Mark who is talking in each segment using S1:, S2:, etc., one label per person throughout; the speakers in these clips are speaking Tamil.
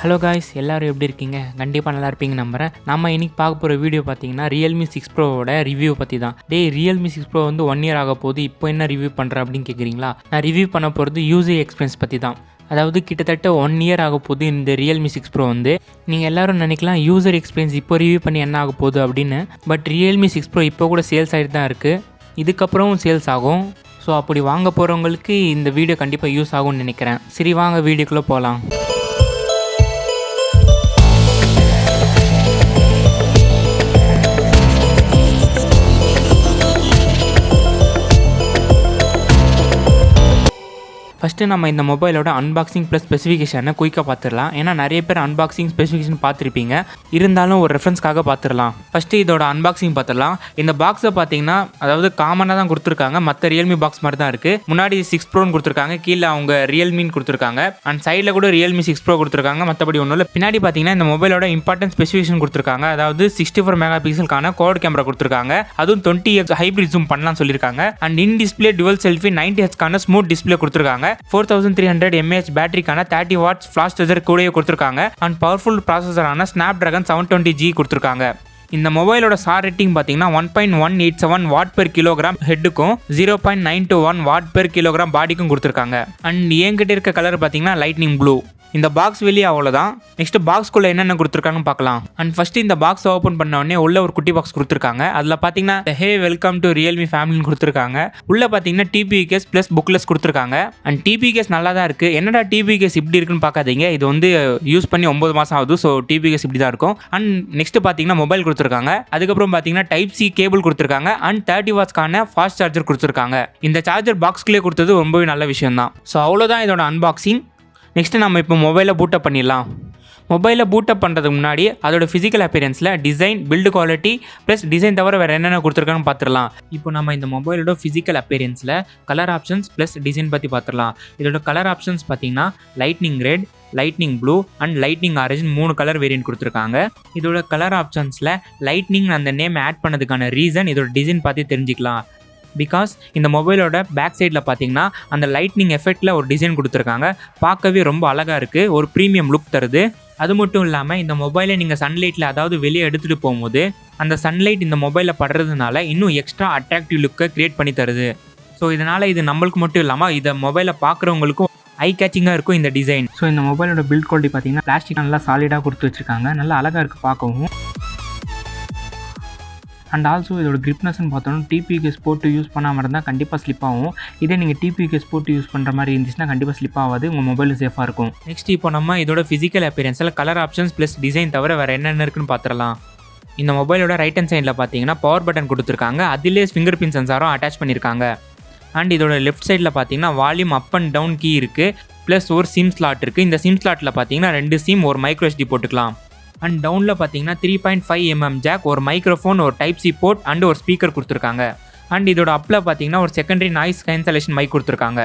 S1: ஹலோ காய்ஸ், எல்லோரும் எப்படி இருக்கீங்க? கண்டிப்பாக நல்லா இருப்பீங்க நம்புகிறேன். நம்ம இன்றைக்கி பார்க்க போகிற வீடியோ பார்த்தீங்கன்னா Realme 6 Proவோட ரிவ்யூ பற்றி தான். Realme 6 Pro வந்து 1 year ஆக போகுது, இப்போ என்ன ரிவ்யூ பண்ணுறேன் அப்படின்னு கேட்குறீங்களா? நான் ரிவ்யூ பண்ண போகிறது யூசர் எக்ஸ்பீரியன்ஸ் பற்றி தான். அதாவது கிட்டத்தட்ட 1 year ஆக போகுது இந்த Realme 6 Pro வந்து. நீங்கள் எல்லோரும் நினைக்கலாம் யூசர் எக்ஸ்பீரியன்ஸ் இப்போ ரிவ்யூ பண்ணி என்ன ஆக போகுது அப்படின்னு. பட் Realme 6 Pro இப்போ கூட சேல்ஸ் ஆகிட்டு தான் இருக்குது, இதுக்கப்புறமும் சேல்ஸ் ஆகும். ஸோ அப்படி வாங்க போகிறவங்களுக்கு இந்த வீடியோ கண்டிப்பாக யூஸ் ஆகும்னு நினைக்கிறேன். சரி வாங்க வீடியோக்குள்ளே போகலாம். ஃபஸ்ட்டு நம்ம இந்த மொபைலோட அன்பாக்சிங் ப்ளஸ் ஸ்பெசிஃபிகேஷனை குயிக்காக பார்த்துடலாம். ஏன்னா நிறைய பேர் அன்பாக்சிங் ஸ்பெசிஃபிகேஷன் பார்த்துருப்பீங்க, இருந்தாலும் ஒரு ரெஃபரன்ஸ்க்காக பார்த்துடலாம். ஃபஸ்ட்டு இதோட அன்பாக்சிங் பார்த்துடலாம். இந்த பாக்ஸை பார்த்தீங்கன்னா அதாவது காமனாக தான் கொடுத்துருக்காங்க, மற்ற ரியல்மி பாக்ஸ் மாதிரி தான் இருக்குது. முன்னாடி 6 Proன்னு கொடுத்துருக்காங்க, கீழே அவங்க ரியல்மின்னு கொடுத்துருக்காங்க, அண்ட் சைடில் கூட Realme 6 Pro கொடுத்துருக்காங்க. மற்றபடி ஒன்றும் இல்லை. பின்னாடி பார்த்தீங்கன்னா இந்த மொபைலோட இம்பார்ட்டன்ட் ஸ்பெசிஃபிகேஷன் கொடுத்துருக்காங்க. அதாவது 64 MP கோட் கேமரா கொடுத்துருக்காங்க, அதுவும் 20x ஹைப்ரிட் ஜூம் பண்ணலாம் சொல்லியிருக்காங்க. And in display dual selfie 90Hz smooth display கொடுத்துருக்காங்க. 4300 mAh பேட்டரிக்கான 30 watts ஃபிளாஷ் சார்ஜர் கூடவே கொடுத்துருக்காங்க. அண்ட் பவர்ஃபுல் ப்ராசஸரான Snapdragon 720G கொடுத்துருக்காங்க. இந்த மொபைலோட சார் ரேட்டிங் பார்த்தீங்கன்னா 1.187 வாட் பெர் கிலோகிராம் ஹெட்டுக்கும் 0.921 வாட் பெர் கிலோகிராம் பாடிக்கும் கொடுத்துருக்காங்க. அண்ட் என்கிட்ட இருக்க கலர் பார்த்தீங்கன்னா லைட்னிங் ப்ளூ. இந்த பாக்ஸ் வெளியே அவ்வளோதான். நெக்ஸ்ட் பாக்ஸ்குள்ளே என்னென்ன கொடுத்துருக்காங்கன்னு பார்க்கலாம். அண்ட் ஃபஸ்ட்டு இந்த பாக்ஸ் ஓப்பன் பண்ண உடனே உள்ள ஒரு குட்டி பாக்ஸ் கொடுத்துருக்காங்க. அதில் பார்த்தீங்கன்னா ஹே வெல்கம் டு Realme ஃபேமிலின்னு கொடுத்துருக்காங்க. உள்ளே பார்த்தீங்கன்னா டிபி கேஸ் ப்ளஸ் புக்லெஸ் கொடுத்துருக்காங்க. அண்ட் டிபி கேஸ் நல்லா தான் இருக்குது. என்னடா டிபி கேஸ் இப்படி இருக்குன்னு பார்க்காதீங்க, இது வந்து யூஸ் பண்ணி 9 மாதம் ஆகுது. ஸோ டிபி கேஸ் இப்படி தான் இருக்கும். அண்ட் நெக்ஸ்ட் பார்த்தீங்கன்னா மொபைல் கொடுத்துருக்காங்க. அதுக்கப்புறம் பார்த்தீங்கன்னா டைப் சி கேபிள் கொடுத்துருக்காங்க. அண்ட் 30 wattsக்கான ஃபாஸ்ட் சார்ஜர் கொடுத்துருக்காங்க. இந்த சார்ஜர் பாக்ஸ்க்குள்ளே கொடுத்தது ரொம்பவே நல்ல விஷயம் தான். ஸோ அவ்வளோதான் இதோட அன்பாக்சிங். நெக்ஸ்ட்டு நம்ம இப்போ மொபைலை பூட்டப் பண்ணிடலாம். மொபைலை பூட்டப் பண்ணுறதுக்கு முன்னாடி அதோட ஃபிசிக்கல் அப்பியரன்ஸில் design, build quality plus design தவிர வேறு என்னென்ன கொடுத்துருக்கான்னு பார்த்துடலாம். இப்போ நம்ம இந்த மொபைலோட ஃபிசிக்கல் அப்பியரன்ஸில் கலர் ஆப்ஷன்ஸ் ப்ளஸ் டிசைன் பற்றி பார்த்துடலாம். இதோட கலர் ஆப்ஷன்ஸ் பார்த்தீங்கன்னா lightning red, lightning blue and lightning orange 3 colour variant கொடுத்துருக்காங்க. இதோட கலர் ஆப்ஷன்ஸில் லைட்னிங் அந்த நேம் ஆட் பண்ணதுக்கான ரீசன் இதோட டிசைன் பார்த்து தெரிஞ்சுக்கலாம். பிகாஸ் இந்த மொபைலோட பேக் சைடில் பார்த்தீங்கன்னா அந்த லைட்னிங் எஃபெக்டில் ஒரு டிசைன் கொடுத்துருக்காங்க. பார்க்கவே ரொம்ப அழகாக இருக்குது, ஒரு ப்ரீமியம் லுக் தருது. அது மட்டும் இல்லாமல் இந்த மொபைலை நீங்கள் சன்லைட்டில் அதாவது வெளியே எடுத்துகிட்டு போகும்போது அந்த சன்லைட் இந்த மொபைலில் படுறதுனால இன்னும் எக்ஸ்ட்ரா அட்ராக்டிவ் லுக்கை க்ரியேட் பண்ணி தருது. ஸோ இதனால் இது நம்மளுக்கு மட்டும் இல்லாமல் இதை மொபைலை பார்க்குறவங்களுக்கும் ஐ கேச்சிங்காக இருக்கும் இந்த டிசைன். ஸோ இந்த மொபைலோட பில்ட் குவாலிட்டி பார்த்தீங்கன்னா பிளாஸ்டிக் நல்லா சாலிடாக கொடுத்து வச்சுருக்காங்க, நல்லா அழகாக இருக்குது பார்க்கவும். அண்ட் ஆல்சோ இதோட கிரிப்னஸ்ன்னு பார்த்தோன்னா டிபிகேஸ் போட்டு யூஸ் பண்ணாமல் இருந்தால் கண்டிப்பாக ஸ்லிப் ஆகும். இதே நீங்கள் டிபிகேஸ் போட்டு யூஸ் பண்ணுற மாதிரி இருந்துச்சுன்னா கண்டிப்பாக ஸ்லிப் ஆகாது, உங்கள் மொபைல் சேஃபாக இருக்கும். நெக்ஸ்ட் இப்போ நம்ம இதோட ஃபிசிக்கல் அப்பியரன்ஸில் கலர் ஆப்ஷன்ஸ் ப்ளஸ் டிசைன் தவிர வேறு என்னென்ன இருக்குன்னு பார்த்துடலாம். இந்த மொபைலோட ரைட் ஹேண்ட் சைடில் பார்த்தீங்கன்னா பவர் பட்டன் கொடுத்துருக்காங்க, அதிலே ஃபிங்கர் பிரிண்ட் சென்சாரும் அட்டாச் பண்ணியிருக்காங்க. அண்ட் இதோட லெஃப்ட் சைடில் பார்த்தீங்கன்னா volume up and down key இருக்குது, ப்ளஸ் ஒரு சிம் ஸ்லாட் இருக்குது. இந்த சிம் ஸ்லாட்டில் பார்த்தீங்கன்னா 2 சிம், ஒரு மைக்ரோ SD போட்டுக்கலாம். அண்ட் டவுனில் பார்த்தீங்கன்னா 3.5 mm ஜாக், ஒரு மைக்ரோஃபோன், ஒரு டைப் சி போர்ட் அண்ட் ஒரு ஸ்பீக்கர் கொடுத்துருக்காங்க. அண்ட் இதோட அப்பில் பார்த்தீங்கன்னா ஒரு செகண்டரி நாய்ஸ் கேன்சலேஷன் மைக் கொடுத்துருக்காங்க.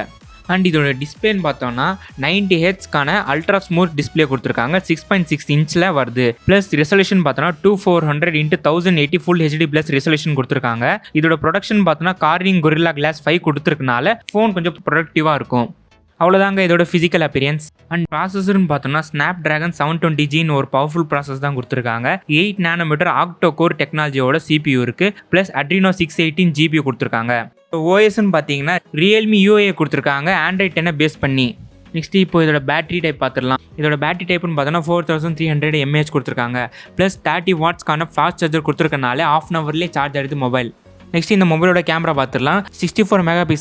S1: அண்ட் இதோட டிஸ்பிளேன்னு பார்த்தோன்னா 90Hzக்கான அல்ட்ரா ஸ்மூத் டிஸ்பிளே கொடுத்துருக்காங்க, 6.6 inch வருது. ப்ளஸ் ரெசல்யூஷன் பார்த்தோன்னா 2400x1080 full HD plus resolution கொடுத்துருக்காங்க. இதோட ப்ரொடக்ஷன் பார்த்தோன்னா கார்னிங் கொரில்லா கிளாஸ் 5 கொடுத்துருக்கனால ஃபோன் கொஞ்சம் ப்ரொடக்டிவாக இருக்கும். அவ்வளோதாங்க இதோட ஃபிசிக்கல் அப்பியரன்ஸ். அண்ட் ப்ராசஸர்னு பார்த்தோன்னா Snapdragon 720Gன்னு ஒரு பவர்ஃபுல் ப்ராசஸ் தான் கொடுத்துருக்காங்க. 8 nm ஆக்டோ கோர் டெக்னாலஜியோட CPU இருக்குது, ப்ளஸ் Adreno 618 GPU கொடுத்துருக்காங்க. OSன்னு பார்த்தீங்கன்னா Realme UI கொடுத்துருக்காங்க, Android 10 பேஸ் பண்ணி. நெக்ஸ்ட் இப்போ இதோட பேட்டரி டைப் பார்த்துடலாம். இதோட பேட்டரி டைப்னு பார்த்தோன்னா 4300 mAh கொடுத்துருக்காங்க, ப்ளஸ் 30 wattsக்கான ஃபாஸ்ட் சார்ஜர் கொடுத்துருக்கனால 1/2 hourலேயே சார்ஜ் ஆகிடுது மொபைல். நெக்ஸ்ட் இந்த மொபைலோட கேமரா பார்த்துடலாம். 64 MP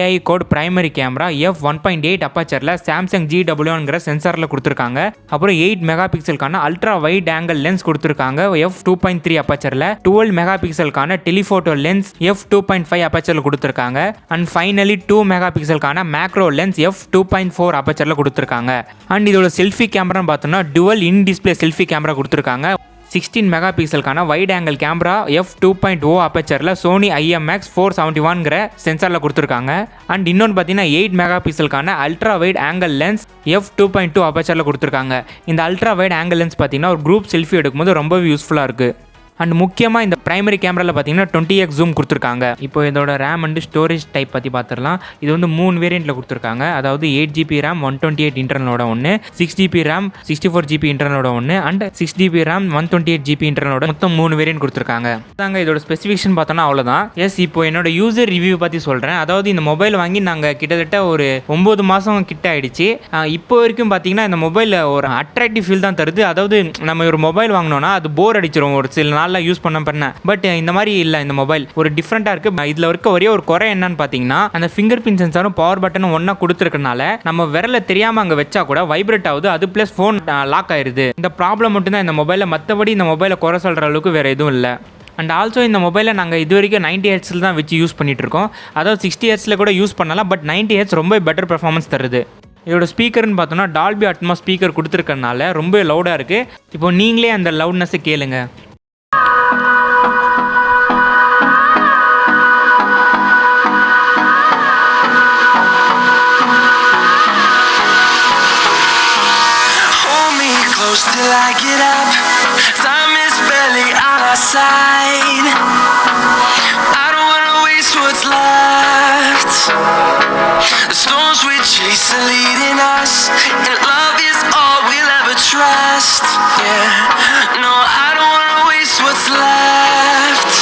S1: AI quad primary camera f1.8 அப்பச்சரில் சாம்சங் GW1ங்கிற சென்சாரில் கொடுத்துருக்காங்க. அப்புறம் 8 MP ultra wide angle lens கொடுத்துருக்காங்க f2.3 அப்பச்சரில். 12 MP டெலிஃபோட்டோ லென்ஸ் f2.5 அப்பச்சரில் கொடுத்துருக்காங்க. And finally 2 MP macro lens f2.4 அப்பச்சரில் கொடுத்துருக்காங்க. அண்ட் இதோட செல்ஃபி கேமரான்னு பார்த்தோன்னா dual in display selfie camera கொடுத்துருக்காங்க. 16 MP wide angle camera f2.0 அப்பச்சரில் சோனி IMX471ங்கிற சென்சாரில் கொடுத்துருக்காங்க. அண்ட் இன்னொன்று பார்த்தீங்கன்னா 8 MP ultra wide angle lens f2.2 அப்பச்சரில் கொடுத்துருக்காங்க. இந்த அல்ட்ரா வைட் ஆங்கிள் லென்ஸ் பார்த்தீங்கன்னா ஒரு குரூப் செல்ஃபி எடுக்கும்போது ரொம்பவே யூஸ்ஃபுல்லாக இருக்குது. அண்ட் முக்கியமாக இந்த பிரைமரி கேமராவில் பார்த்தீங்கன்னா 20x ஜூம் கொடுத்துருக்காங்க. இப்போ இதோட ரேம் அண்ட் ஸ்டோரேஜ் டைப் பற்றி பார்த்துடலாம். இது வந்து 3 வேரியண்ட்டில் கொடுத்துருக்காங்க. அதாவது 8GB ரேம் 128 இன்டர்னலோட ஒன்று, 6GB ரேம் 64GB இன்டர்னலோட ஒன்று அண்ட் 6GB ரேம் 128GB இன்டர்னலோட மொத்தம் 3 வேரியன்ட் கொடுத்துருக்காங்க. அதாங்க இதோட ஸ்பெசிஃபிகேஷன் பார்த்தோன்னா அவ்வளோதான். எஸ், இப்போ என்னோட யூசர் ரிவ்யூ பற்றி சொல்கிறேன். அதாவது இந்த மொபைல் வாங்கி நாங்கள் கிட்டத்தட்ட ஒரு 9 மாதம் கிட்ட ஆயிடுச்சு. இப்போ வரைக்கும் பார்த்தீங்கன்னா இந்த மொபைலில் ஒரு அட்ராக்டிவ் ஃபீல் தான் தருது. அதாவது நம்ம ஒரு மொபைல் வாங்கினோன்னா அது போர் அடிச்சிடும் ஒரு சில நாளில் யூஸ் பண்ண. பட் இந்த மாதிரி இல்லை, இந்த மொபைல் ஒரு டிஃப்ரெண்ட்டாக இருக்குது. இதில் இருக்க ஒரே ஒரு குறை என்னன்னு பார்த்தீங்கன்னா அந்த ஃபிங்கர் பிரிண்ட் சென்சாரும் பவர் பட்டனும் ஒன்றா கொடுத்துருக்கனால நம்ம விரல தெரியாமல் அங்கே வச்சா கூட வைப்ரேட் ஆகுது. அது ப்ளஸ் ஃபோன் லாக் ஆயிடுது. இந்த ப்ராப்ளம் மட்டும்தான் இந்த மொபைலில். மற்றபடி இந்த மொபைலை குறை சொல்கிற அளவுக்கு வேறு எதுவும் இல்லை. அண்ட் ஆல்சோ இந்த மொபைலை நாங்கள் இது வரைக்கும் 90Hz தான் வச்சு யூஸ் பண்ணிகிட்டு இருக்கோம். அதாவது 60Hz கூட யூஸ் பண்ணலாம். பட் 90Hz ரொம்ப பெட்டர் பெர்ஃபார்மன்ஸ் தருது. இதோட ஸ்பீக்கர்னு பார்த்தோன்னா டால்பி அட்மாஸ் ஸ்பீக்கர் கொடுத்துருக்கனால ரொம்ப லவுடாக இருக்குது. இப்போ நீங்களே அந்த லவுட்னஸை கேளுங்க.
S2: Till I get up, time is barely on our side. I don't wanna waste what's left. The storms we chase are leading us, and love is all we'll ever trust. Yeah, no, I don't wanna waste what's left.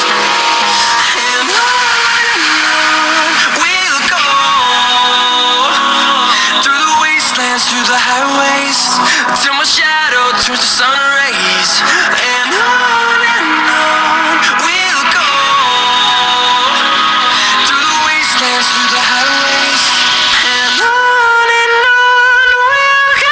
S2: And on we'll go, through the wastelands, through the highways, till my shadow turns to sun rays. And on we'll go, through the wastelands, through the highways. And on we'll go.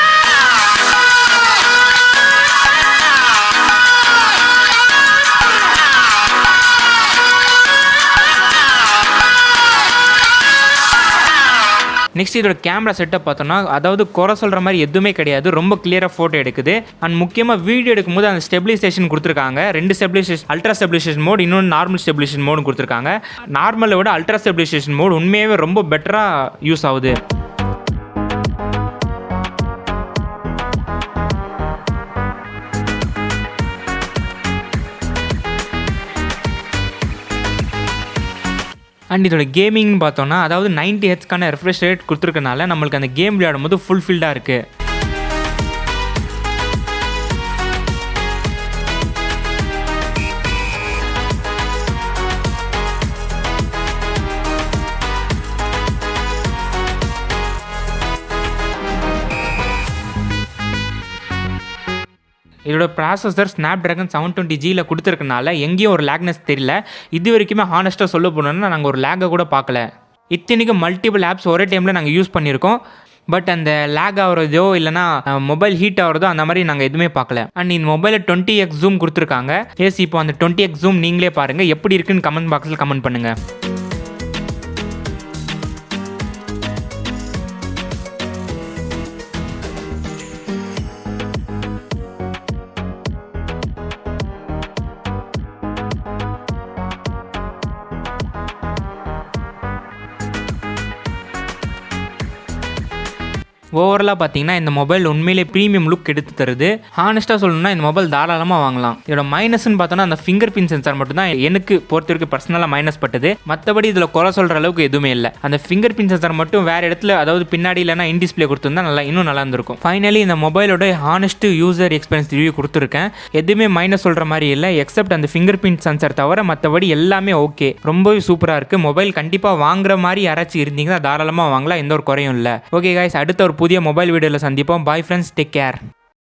S1: Next இதோட கேமரா செட்டப் பார்த்தோன்னா அதாவது குறை சொல்கிற மாதிரி எதுவுமே கிடையாது. ரொம்ப கிளியராக ஃபோட்டோ எடுக்குது. அண்ட் முக்கியமாக வீடியோ எடுக்கும்போது அந்த ஸ்டெபிலைசேஷன் கொடுத்துருக்காங்க. 2 ஸ்டெபிலைசேஷன், அல்ட்ரா ஸ்டெபிலைசேஷன் மோட், இன்னொன்று நார்மல் ஸ்டெபிலைசேஷன் மோடு கொடுத்துருக்காங்க. நார்மலை விட அல்ட்ரா ஸ்டெபிலைசேஷன் மோட் உண்மையாகவே ரொம்ப பெட்டராக யூஸ் ஆகுது. அண்ட் இதோட கேமிங்னு பார்த்தோன்னா அதாவது 90Hzக்கான ரெஃப்ரெஷ் ரேட் கொடுத்துருக்கனால நம்மளுக்கு அந்த கேம் விளையாடும் போது ஃபுல்ஃபில்டாக இருக்குது. இதோட ப்ராசஸர் ஸ்னாப்ட்ராகன் 720Gயில் கொடுத்துருக்கனால எங்கேயும் ஒரு லேக்னஸ் தெரியல. இது வரைக்குமே ஹானஸ்ட்டாக சொல்ல போனோம்னா நாங்கள் ஒரு லேக்கை கூட பார்க்கல. இத்தனைக்கும் மல்டிபிள் ஆப்ஸ் ஒரே டைமில் நாங்கள் யூஸ் பண்ணியிருக்கோம். பட் அந்த லேக் ஆகிறதோ இல்லைனா மொபைல் ஹீட் ஆகிறதோ அந்த மாதிரி நாங்கள் எதுவுமே பார்க்கல. அண்ட் இந்த மொபைலில் 20x ஜூம் கொடுத்துருக்காங்க. எஸ், இப்போ அந்த 20x ஜூம் நீங்களே பாருங்கள். எப்படி இருக்குன்னு கமெண்ட் பாக்ஸில் கமெண்ட் பண்ணுங்கள். ஓவராலாக பார்த்தீங்கன்னா இந்த மொபைல் உண்மையிலே ப்ரீமியம் லுக் எடுத்து தருது. ஹானஸ்ட்டாக சொல்லணும்னா இந்த மொபைல் தாராளமாக வாங்கலாம். இதோட மைனஸ்ன்னு பார்த்தோன்னா அந்த ஃபிங்கர் பிரிண்ட் சென்சார் மட்டும் தான் எனக்கு பொறுத்த வரைக்கும் பர்சனலாக மைனஸ் பட்டது. மற்றபடி இதில் குறை சொல்கிற அளவுக்கு எதுவுமே இல்லை. அந்த ஃபிங்கர் பிரிண்ட் சென்சார் மட்டும் வேறு இடத்துல, அதாவது பின்னாடி இல்லைனா இன் டிஸ்பிளே கொடுத்துருந்தா இன்னும் நல்லா இருந்திருக்கும். ஃபைனலி இந்த மொபைலோட ஹானஸ்ட் யூசர் எக்ஸ்பீரியன்ஸ் ரிவ்யூ கொடுத்துருக்கேன். எதுவுமே மைனஸ் சொல்கிற மாதிரி இல்லை, எக்ஸப்ட் அந்த ஃபிங்கர் பிரிண்ட் சென்சார் தவிர மற்றபடி எல்லாமே ஓகே. ரொம்பவே சூப்பராக இருக்குது. மொபைல் கண்டிப்பாக வாங்குற மாதிரி யாராச்சும் இருந்தீங்கன்னா தாராளமாக வாங்கலாம், எந்த ஒரு குறையும் இல்லை. ஓகே கைஸ், அடுத்த ஒரு புதிய மொபைல் வீடியோவில் சந்திப்போம். Bye friends, take care.